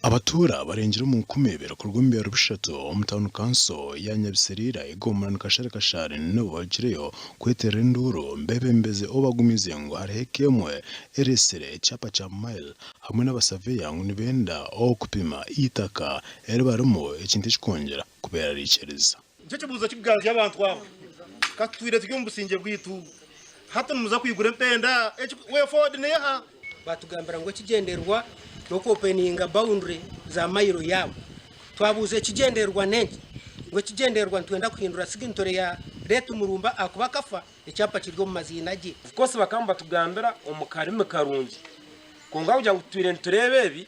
Abatura barengera mu kumebera ku rw'imbi rubishatu omutawuni kanso ya Nyabiserira igomana kashare nabo bagireyo kwetera induru mbebembeze obagumize ngo harehekemwe eresere cyapa cha Mailo hamwe n'abasaveya ngo nibenda okupima itaka barimo ikintu cyikongera kubera ricereza cyo kibuza kibgaje abantu abo katwire tujye mubusinge bwitu hato muza kwigura mpenda we forward neha batugambira ngo kigenderwa no openinga boundary za Mailo yabo twabuze kigenderwa nenge ngo kigenderwa ntwenda kuhindura sigintore ya Retu Murumba akuba kafa icyapa kiryo mu mazina agi kose bakamba tugambira omukarime karungi konga ujya gutwire nturebebi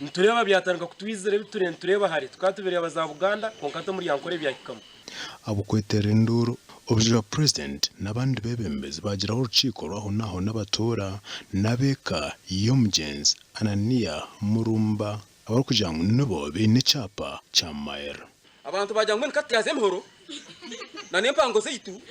ntureba byatanga kutwizere biture ntureba hari tukatubereye abaza Uganda konkato muri yankore byakikamo abo kwetera induru Objura President n'abandi bebembezi bagiraho urukiko rwaho naho n'abatora nabeka iyo mugenzi Anania Murumba abari kugira ngo nubo bine cyapa cha Mailo abantu bajya ngo nkati yaze mporo na nempango zitu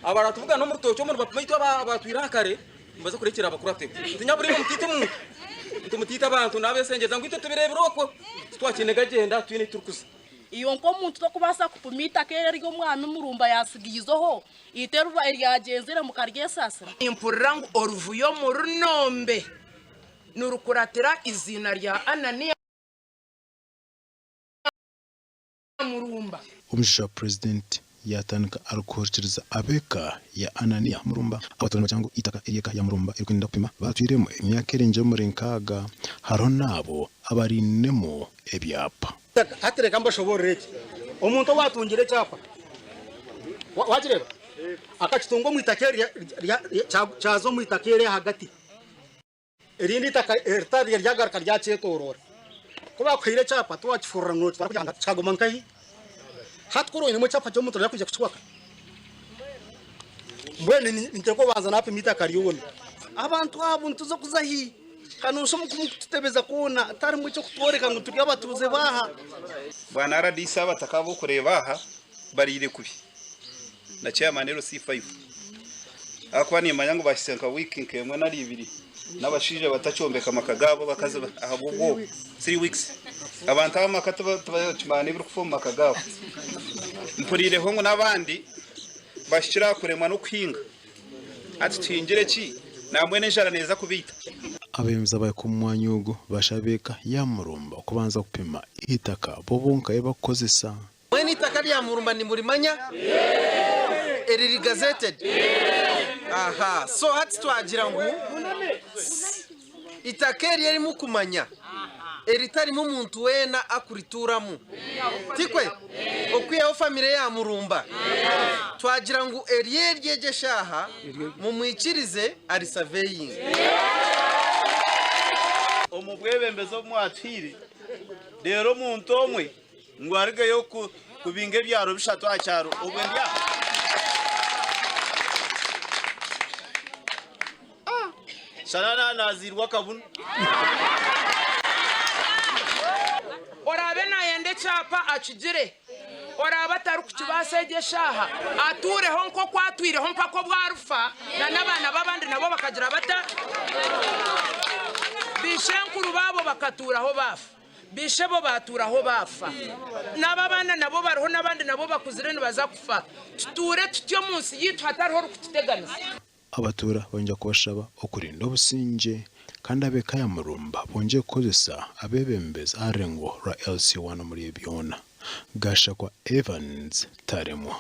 abara tuvuga no murutocho mu bapito abatwira kare mbaza kurekera abakurate tinyaburi mu mutite mutita abantu nabesengeza ngo itotubire biroko twakinega genda twine turukuza iyo nko muntu to kubasa kupumita kere ryo mwami Murumba yasigizoho iteruba iryagenzere mu karye sasa impurangu oruvuyo mu runombe nurukuratira izina rya Anania Murumba Objura President yatanka arukorchereza abeka ya Anania Murumba abatora cyangwa itaka iriyeka ya Murumba irikunda kupima batwiremo imyaka erenje muri nkaga haro nabo abarinemo ebyapa hatereka mbashoboreke umuntu watungire cyapa wagireba akakitungo mu itakere cyazo mu itakere hagati irindi taka ertari ryagaraka ryacetorora kuba kwire cyapa twakifurra ngo twarakujanga cyagoma nkayi hatkoro mu cyapa cyo mutora kujya kuchwaka mbwene niteko bazana ape mitakari yone abantu abo ntuzo kuzahi kanusho mukutebeza kuona atari mu cyo kutoreka ngo turi abatuze baha bwana RDC abatakabo kureba barire kubi na chairman RC5 akwa ni manyango bashenka week kemwe nari ibiri n'abashije batacombeka makagabo bakaze ahubwo 3 weeks abantu amakata bayocimana biri kufoma makagabo mpurire hongo n'abandi bashira kurema no kwinga ati twingire ki namwe nejara neza kubita abemza baye ku mwanyugo bashabeka ya Murumba kubanza kupima itaka bobonka bakozesa mweni itaka rya Murumba ni muri manya eri gazetted aha so hati twagira ngo itakeri yari mukumanya eritari mu muntu wena akurituramo tikwe okwiyeho famire ya Murumba twagira ngo eriye ryegeshaha mu mwikirize ari surveying omubwebembezo mwatiri rero muntu omwe ngo arige yo kubinge byaro bishatu acyaro obwendya sanana nazirwa kabun orabe nayende cyapa akigire oraba taru kukibasegeshaha atureho nko kwatwireho mpako bwarufa na nabana babandi nabo bakagira bata bishenkuru babo bakaturaho bafa bishebo baturaho bafa nababana nabo bariho nabandi nabo bakuzire nibaza kufa tuture tutyo munsi yitwa atariho rukiteganiza abatura bonje kubashaba okurinda obusinge kandi abeka ya Murumba bonje kukozesa abebembeza arengo ra LC1 muri byona gasha kwa Evans Taremwa.